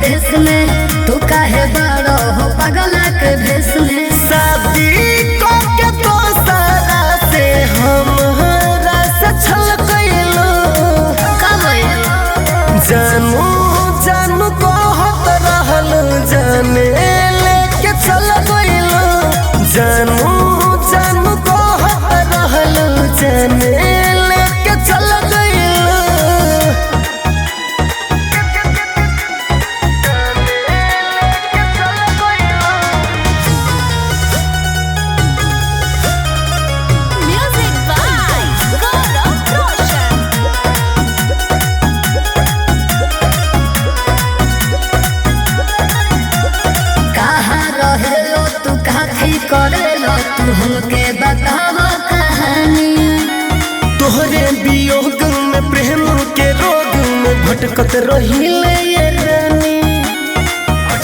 देश में तू काहे बड़ो हो पगला के भेष में। शादी के तो सारा से हमरा से छल गइलो जानू जानू कहत रहल जाने लेके चल गइलो जानू जानू कहत रहल जाने लेके चल गइलो। Music by Gaurav Roshan. कहाँ रहेलो तू काफी करेलो तू हमके बताव कहानी। तोहरे वियोग में प्रेम के रोग में भटकत रहिले ये रानी।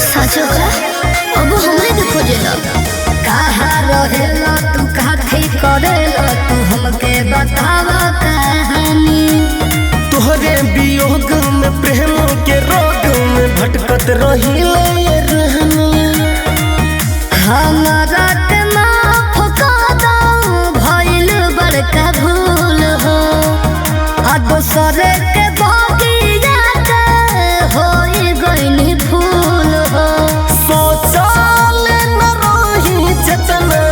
सचो का अब हमरे के खोजेला। कहाँ रहेलो तू काफी करेलो तू हमके बताव कहानी। तोहरे वियोग में प्रेम के रोग में भटकत रहिले ये रानी। हमरा के माफ कर दो भइल बड़का भूल हो आ दोसर के बगिया के होई गइनी फूल हो। सोचल न रही जतना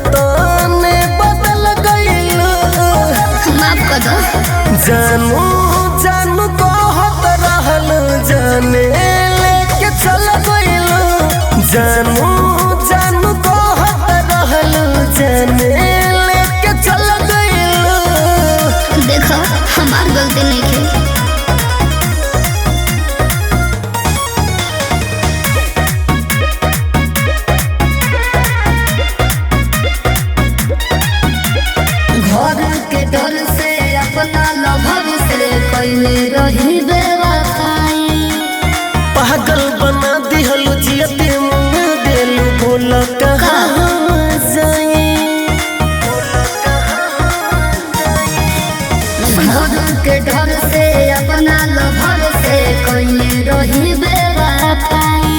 तने बदल गइल माफ कर दो। जानू जानू कहत रहल जाने लेके चल गइल जानू जानू कहत रहल जाने लेके चल गइल। देखो हमार गलती नहीं है। घर के डर से अपना लभर से कैले रही बेवफाई। पागल बना दिहल जियते मुंह देलू बोल कहाँ जाई। घर के डर से अपना लभर से कैले रही बेवफाई।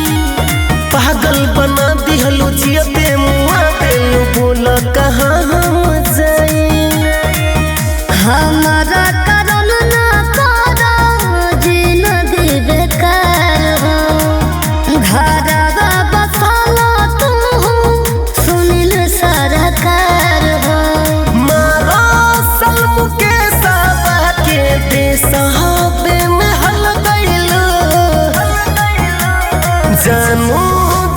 पागल बना दिहल जियते मुंह देलू बोल कहाँ जाई। हमारा कारण ना करो जिंदगी बेकार हो। घरवा बसालो तू सुनील सरकार हो। मारा सलम के सावा के बेसहाबे में हल गइल जानू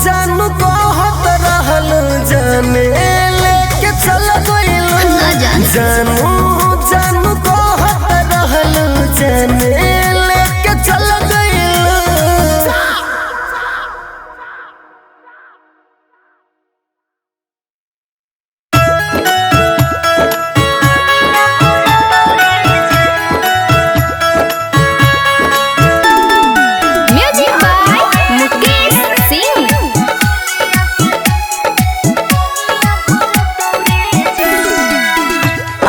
जानू कहत रहल जाने लेके चल गइल ना जाने। जानू जानू कहत रहल जाने लेके चल गइल। Music by Mukesh Singh.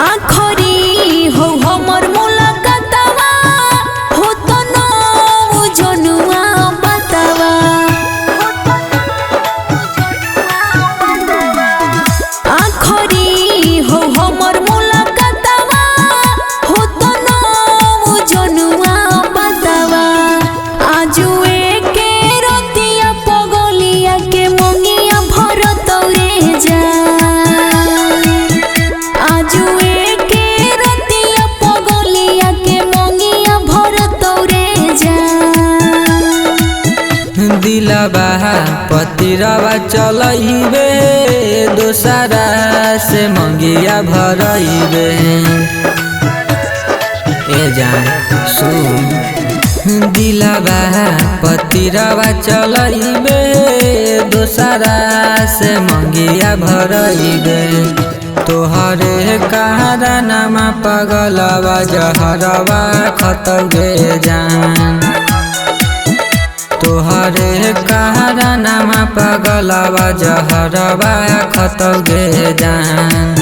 आखरी हो हमर मुलाकातवा हो तो नौ जनुआ बतावा। आखरी हो हमर मुलाकातवा हो तो नौ जनुआ बतावा। आजुए के रतिया पगलिया के मंगिया भरत रे जा। आजुए के रतिया पगलिया के मंगिया भरत रे जा। दिलबा पतिरवा चलइबे दोसरा से मंगिया भरइबे। ए जान सुन दिलबा पतिरवा चलइबे दोसरा से मंगिया भरइबे। तोहरे कारनामा पगलवा जहरवा खतगे जान। तोहरे कारनामा पगलवा जहरवा खतगे जान।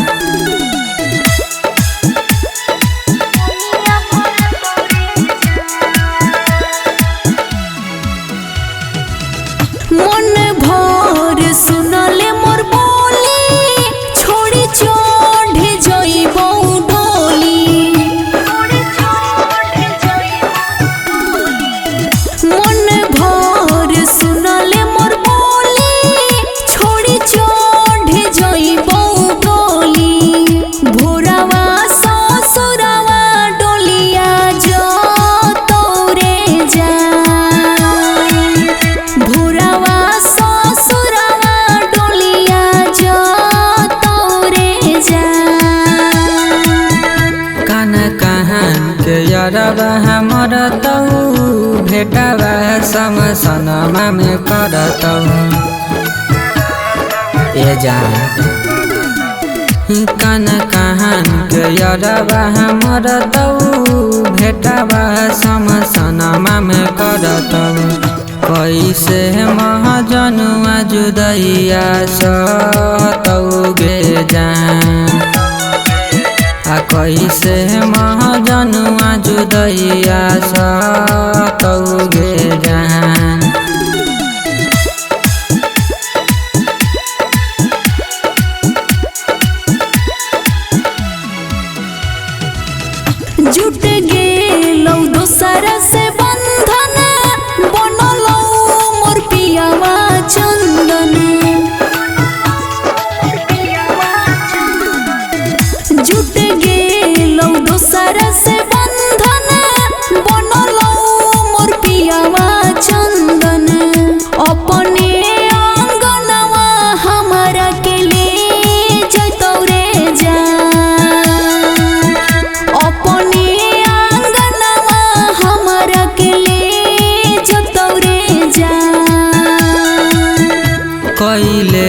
के यारबा हमर तौ भेटाबा समसनमा में करतौ ए जान कान कहान के यारबा हमर तौ भेटाबा समसनमा में करतौ कैसे महाजनुआ जुदैया सतौगे जान आ कैसे महाजनुआ जुदैया सतौगे जान जुट गेलौ दोसरा से बंधन बनलौ मोर पियावा चंदन जुट गेलौ दोसरा से बंधन बनलौ मोर पियावा चंदन अपने आंगनवा हमरा के ले जतौ रे जान अपने आंगनवा हमरा के ले जतौ रे जान कैले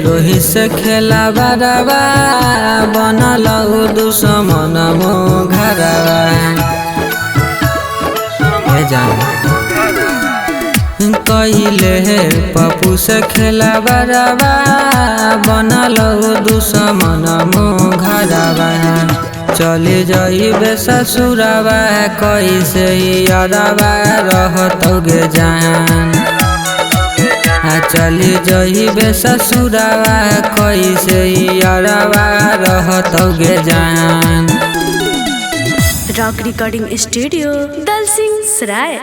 रोही से खेला बरबा बनलौ दुश्मन मो घरबा ए जान कैले पप्पू से खेला बरबा बनलौ दुश्मन मो घरबा चले जाइबे ससुरबा कैसे यारबा रहतौगे जान चली जाइबे ससुरबा कैसे यारबा रहतौगे जान। रॉक रिकॉर्डिंग स्टूडियो दलसिंह सराय।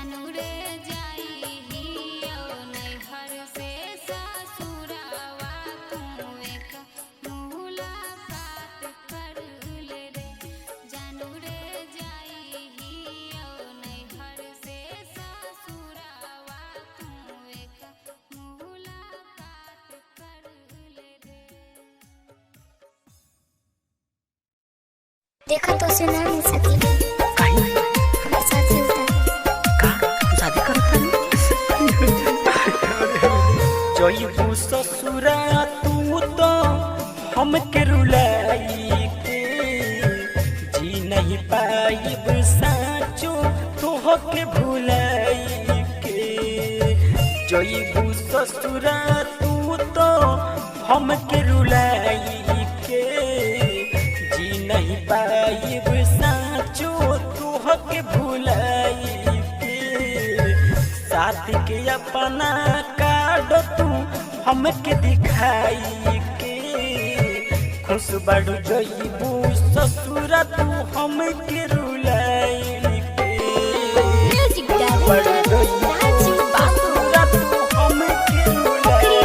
जानू रे जाई हियो नैहर से ससुरावा तू एक मुलाकात कर ले रे जानू रे जाई हियो नैहर से ससुरावा तू एक मुलाकात कर ले रे। देखा तो से ना मिल सकी हमारे साथ ही होता शादी करता जईबू ससुरा तू तो हमके रुलाई के जी नहीं पाइब साचो तोहके भुलाई के जईबू ससुरा तू तो हमके रुलाई के जी नहीं पाइब साचो तोहके भुलाई साथी के अपना कार्ड तू हमके दिखाई के खुश बड़ू जईबू ससुरा तू हमके रुलाई के म्यूजिक बड़ू जईबू ससुरा तू हमके रुलाई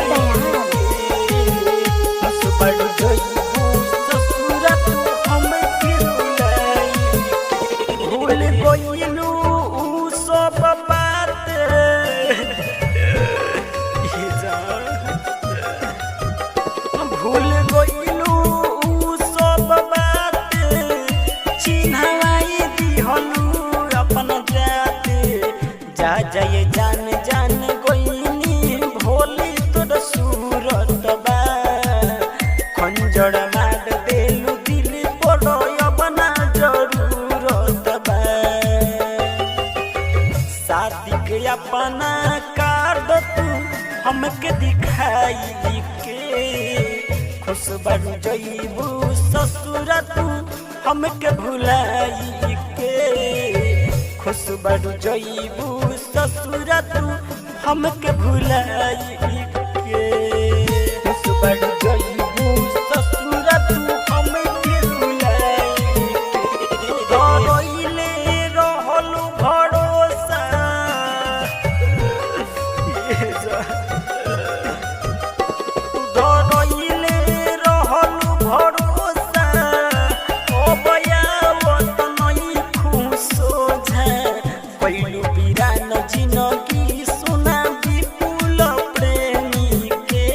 खुश बड़ू जईबू ससुरा तू हमके रुलाई भूल गइलू उ सब बात भूल गइलू उ सब बात चिन्हवाई दिहलू अपन जाते जा जाए जान जान गइनी भोली तोर सूरत बा खंजर मार देलू दिल पड़ो अपना जरूरत बा शादी के अपना कार्ड तू हमके दिखाई के खुश बन जईबू ससुरा तू हमके भुलाई के खुश बन जईबू ससुरा तू हमके भुलाई के खुश बन जईबू ससुरा तू हमके भुलाई के रोइले रहलू भरोसा रोइले रहलू भरोसा ओ बयावत नहीं खुश सोझा पहिलू बिरान जिनगी सुना विपुल प्रेमी के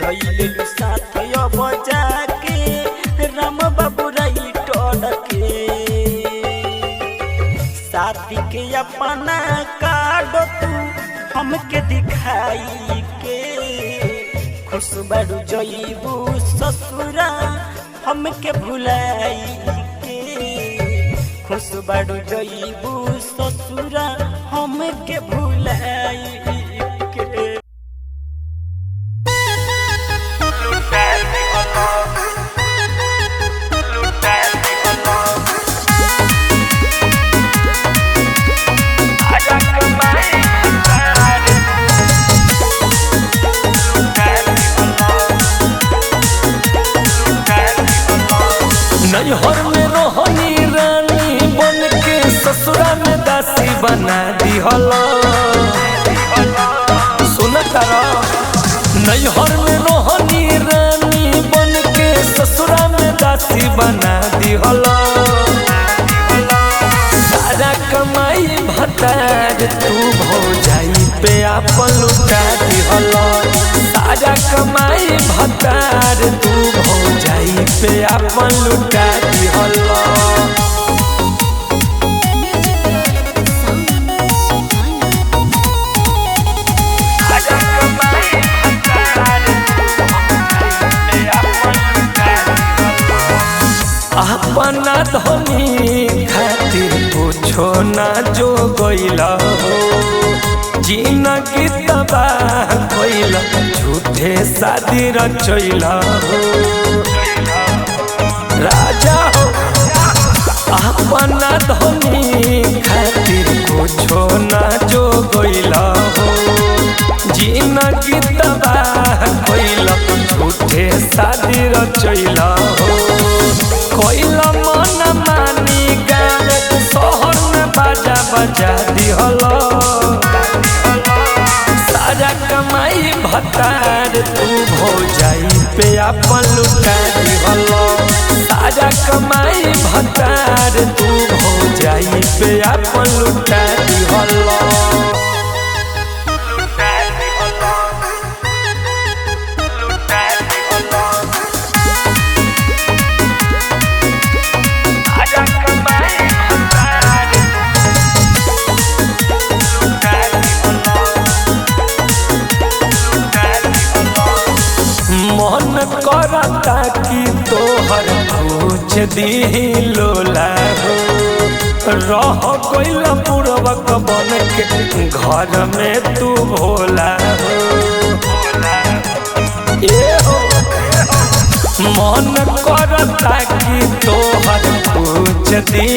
धइलेलू साथ अब जाके राम बाबू राइटर के साथी के अपना कार्ड तू हमके दिखाई के खुश बड़ू जईबू ससुरा हमके भुलाई के खुश बड़ू जईबू ससुरा हमके भुलाई के नैहर में रोहनी रानी बन के ससुरा में दासी बना दिहला सुन तारा नैहर में रोहनी रानी बन के ससुरा में दासी बना दिहला सारा कमाई भतार तू भौजाई पे आपन लुटा दिहला सारा कमाई भतार तू भौजाई पे आपन लुटा दिहला अपना धनी खातिर पूछो ना जो गइला हो जिंदगी तबाह कइला झूठे शादी रचइला हो राजा हो अपना धनी खातिर पूछो ना जो गइला हो जिंदगी तबाह कइला झूठे शादी रचइला हो कोइला मन मानी गावे शहर में बाजा बजा दिहला दिहलो सारा कमाई भतार तू भौजाई पे अपन लुटा दिहलो सारा कमाई भतार तू भौजाई पे अपन लुटा दिहलो मन करता कि तोहर पूछ दी लोला हो रह गइल पूर्वक बन के घर में तू भोला हो ए हो मन करता कि तोहर पूछ दी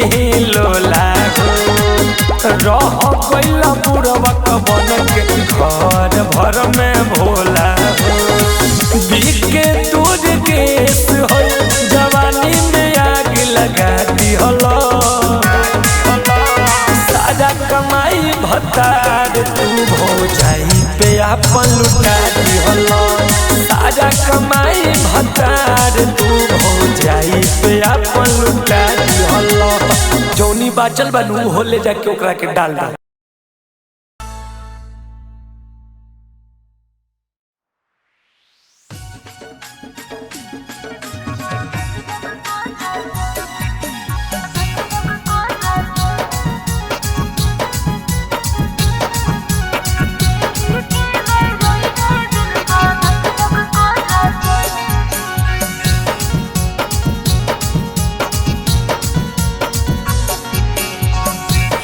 लोला हो रह गइल पूर्वक बन के घर भर में भोला हो बिके दूध केस हो जवानी में आग लगा दिहलो सारा कमाई भतार तू भौजाई पे अपन लुटा दिहलो सारा कमाई भतार तू भौजाई पे अपन लुटा दिहलो जौनी बाचल बनू होले जाके ओकरा के डाल दे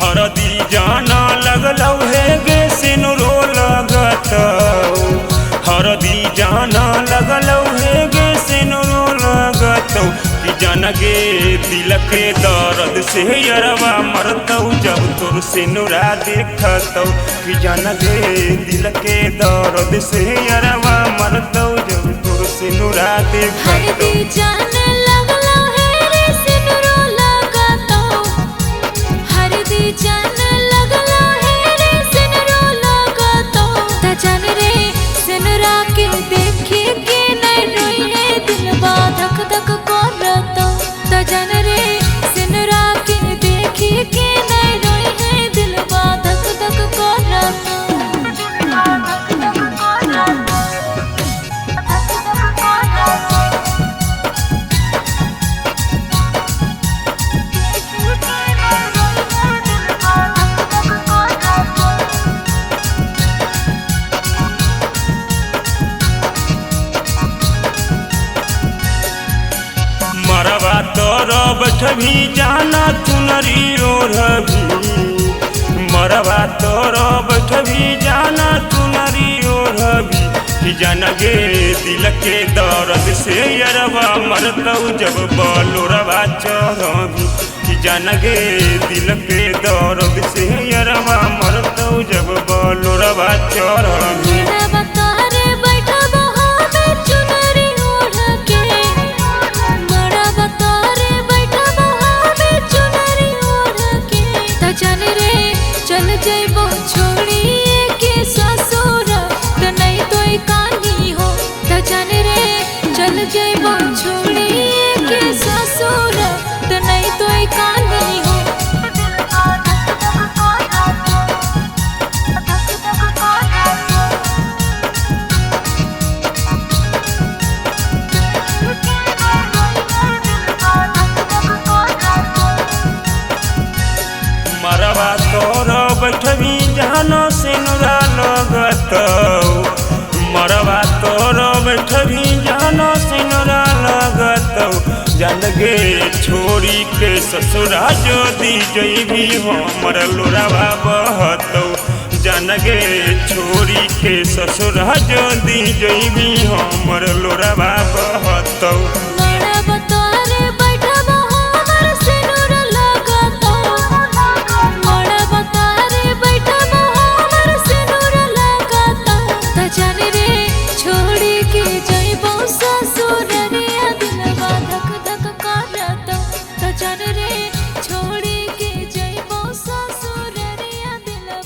हरदी जाना लगलौ हे गे सिनुरो लगतौ हरदी जाना लगलौ हे गे सिनुरो लगतौ कि जान गे दिल के दर्द से यरवा मरतौ जब तोर सिनुरा देखतौ कि जान गे दिल के दर्द से यरवा मरतौ जब तोर सिनुरा देखतौ हरदी जाने लगलो है रे सिनुरो लगातो हरदी जाने लगलो है रे सिनुरो लगातो त जान रे सिनुरा के देखी के नहीं रोई है दिलवा धक धक करतो त जान रे सिनुरा के देखी के नहीं रोई है दिलवा धक धक करतो मरवा तोर बैठभी जाना चुनरी ओढ़भी मरवा तोर बैठभी जाना चुनरी ओढ़भी कि जान गे दिल के दर्द से यरवा मरतौ जब बलोरवा चढ़भी कि जान गे दिल के दर्द से यरवा मरतौ जब बलोरवा चढ़भी चल जइबो छोड़िए के ससुर त नहीं तो कानी हो त जान रे चल जइबो छोड़िए के ससुर त नहीं तो कानी हो मरवा तोर बैठवी जानो सिनुरा लगतौ मरवा तोर बैठवी जानो सिनुरा लगतौ जान गे छोड़ी के ससुरा जोदी जइबी हमर लोरावा बहतौ जान गे छोड़ी के ससुरा जोदी जइबी हमर लोरावा बहतौ छोड़ी के जइबो ससुररिया दिलवा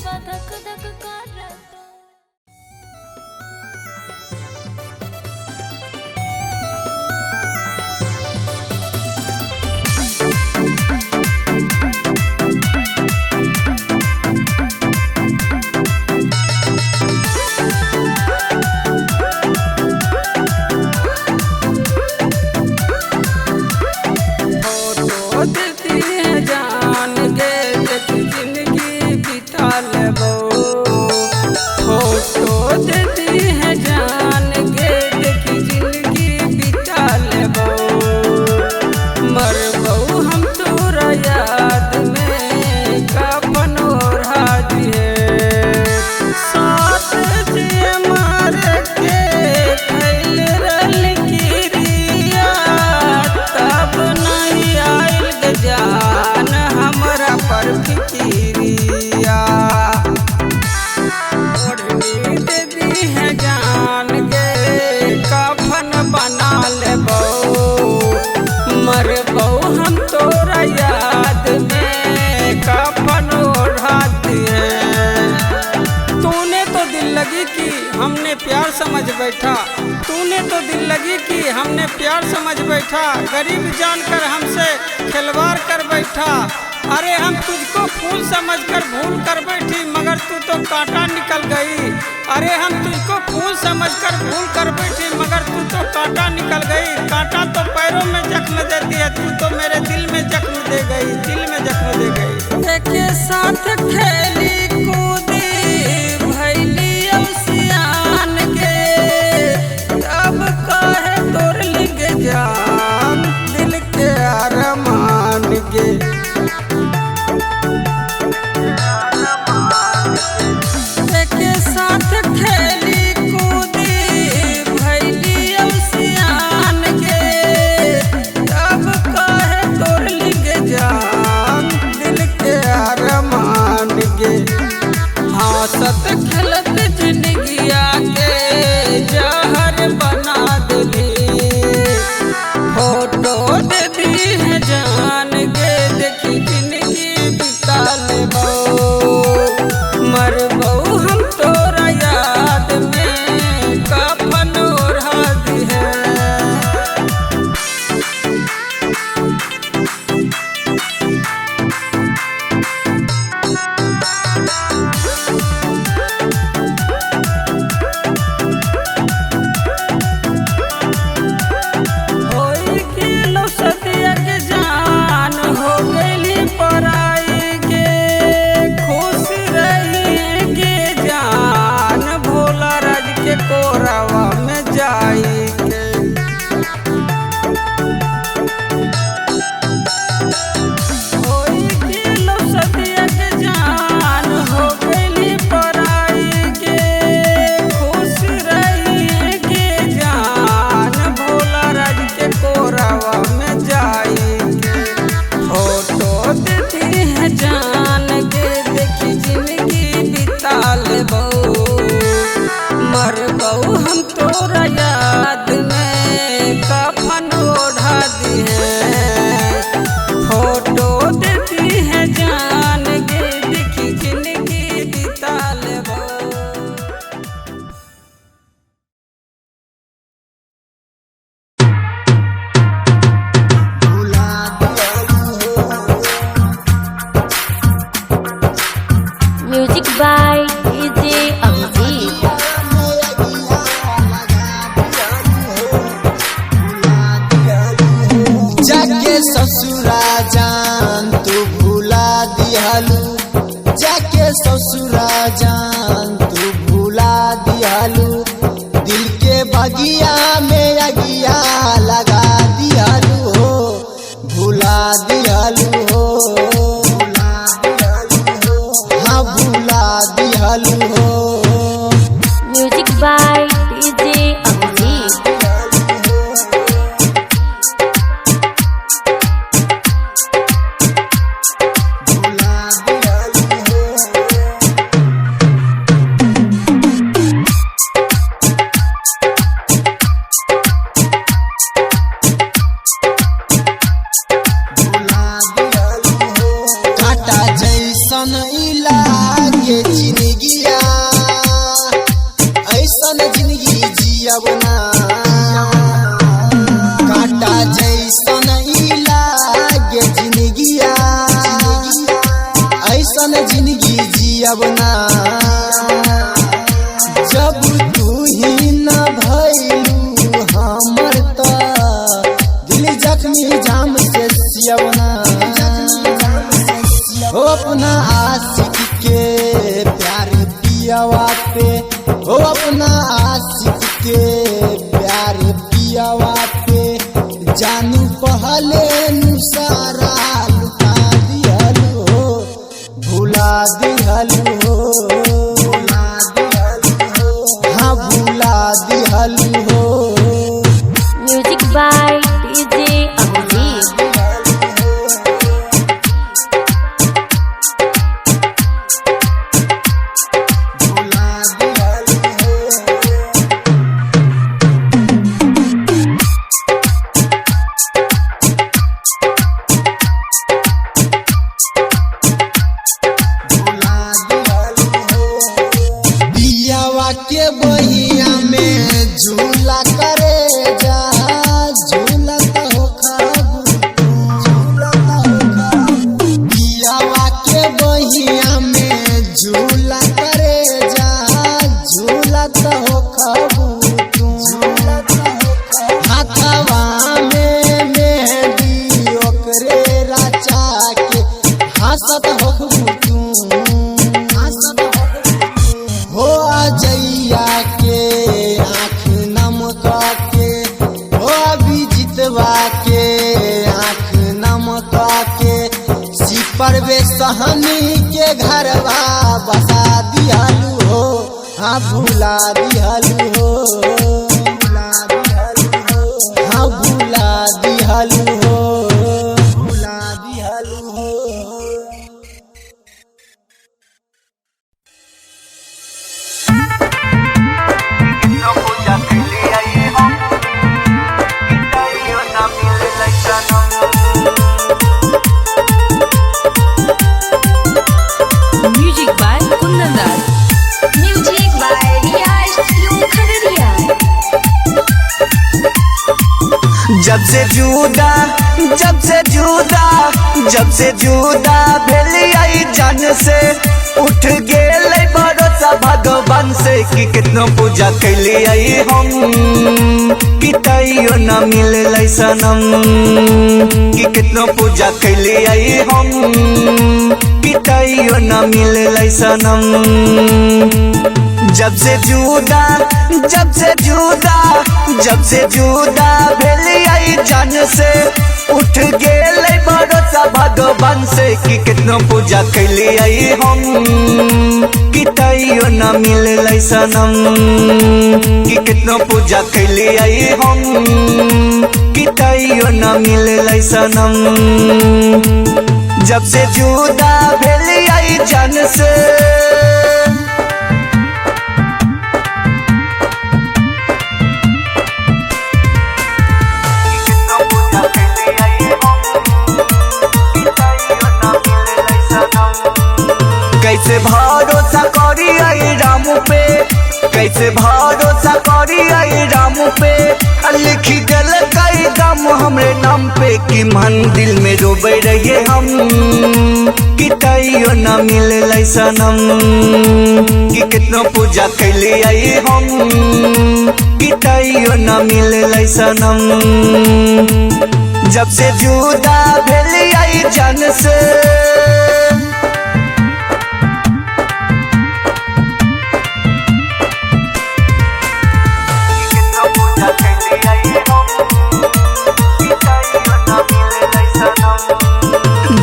लेबो फोटो देती है जान के देखी जिंदगी बिता लेबो मरबो हम तोरा याद में कफन ओढ़ा दिए साथ जे मार के खैल रल किरिया तब नहीं आइल गे जान हमरा पर फिकिरिया ओढ़नी दे दी है जान के कफन बना लेबो मरबो हम तोरा याद में कफन ओढ़ा दिए तूने तो दिल लगी कि हमने प्यार समझ बैठा तूने तो दिल लगी कि हमने प्यार समझ बैठा गरीब जानकर हमसे खिलवाड़ कर बैठा अरे हम तुझको फूल समझकर भूल कर बैठी मगर तू तो कांटा निकल गई अरे हम तुझको फूल समझकर भूल कर बैठी मगर तू तो कांटा निकल गई कांटा तो पैरों में जख्म देती है तू तो मेरे दिल में जख्म दे गई दिल में जख्म दे गई के साथ खेली कूदी भैली सियान के अब कहे तोर लिग जान दिल के अरमान के के साथ खेली कूदी भैली सियान के अब कहे तोर लिग जान दिल के अरमान के हंसत खेलत जिंदगिया के जहर बना दिली फोटो दे दी है जान के देखी जिंदगी बिता लेबो मरबो हम तोरा याद में कफन ओढ़ा दी है होई किलो सदिया के जान हो गईली पराई के खुश रही के जान भोला राज के कोरावा में जाई के होई किलो सदिया के जान हो गईली पराई के खुश रही के जान भोला राज के कोरावा में जाई के फोटो देती है जान के देखी जिंदगी बिता लेबो मरबो हम तोरा याद में कफन ओढ़ा दी है फोटो देती है जान के देखी जिंदगी बिता लेबो म्यूजिक बाय डीजे अभिजीत जाके ससुरा जान तू भूला दिहलू जाके ससुरा जान तू भूला दिहलू दिल के बगिया में अगिया लगा दिहलू हो भूला दिहलू हो हाँ भूला दिहलू हो म्यूजिक बाय डीजे अभिजीत काटा जैसन इलागे जिंदगिया ऐसन जिंदगी जियब ना काटा जैसन इलागे जिंदगिया ऐसन जिंदगी जियब ना जब तू ही न भइलू हमर त दिल जख्मी जाम से सियब ना हो अपना आशिक के पियावा पे हो अपना आशिक के प्यारे पियावा पे जानू पहले सारा लुटा दिहलू हो भुला दिहलू हो हाँ भुला दिहलू हो म्यूजिक बाय डीजे अभिजीत। के बहिया में झूला करे जा झूला हो खाबू पियावा के बहिया में झूला करे जा झूला हो खाबू हाथवा में मेहंदी ओकरे राचा के हंसत हो हो अजैया के आँख नमका के हो अभिजीतवा के आँख नमका के सिपर वे सहनी के घरवा बसा दिहलू हो हाँ भुला दिहलू हो हाँ भुला दिहलू हो भुला दिहलू हो music by Kundan Das. Music by Riyaz यूं खगड़िया। जब से जुदा भेली आई जान से उठ गेल भरोसा भगवान से कि कितनो पूजा कैली आई हम कि तैयो न मिले सनम कि कितनो पूजा कैली आई हम कि तैयो न मिले सनम जब से जुदा भेली आई जान से उठ गेल भरोसा भगवान से कि कितनो पूजा कैली आई हम कि तैयो न मिले सनम कि कितनो पूजा कैली आई हम कि तैयो न मिले सनम जब से जुदा भेली आई जान से कैसे भरोसा करी आई राम पे कैसे भरोसा करी आई राम पे लिखी गल कई दम हमरे नाम पे कि मन दिल में रोबे रहिए हम कि तैयो न मिले सनम कि कितनो पूजा कैली आई हम कि तैयो न मिले सनम जब से जुदा भेली आई जान से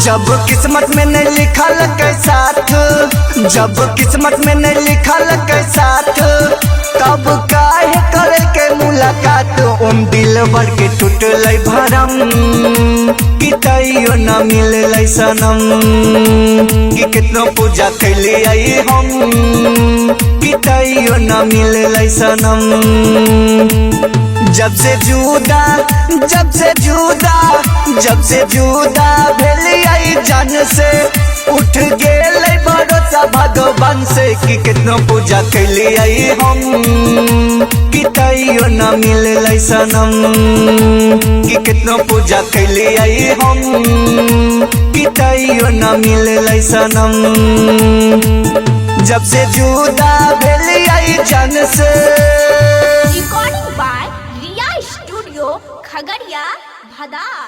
जब किस्मत में नहीं लिखल के साथ जब किस्मत में नहीं लिखल के साथ तब काहे करे के मुलाकात ओम दिल भर के टूटल भरम कि तैयो न मिले सनम कि कितनो पूजा कैली आई हम कि तैयो न मिले सनम जब से जुदा भेली आई जान से उठ गेल भरोसा भगवान से कि कितनो पूजा कैली आई हम कि तैयो न मिले सनम कि कितनो पूजा कैली आई हम कि तैयो न मिले सनम जब से जुदा भेली आई जान से recording by Riya studio Khagaria Bhadas.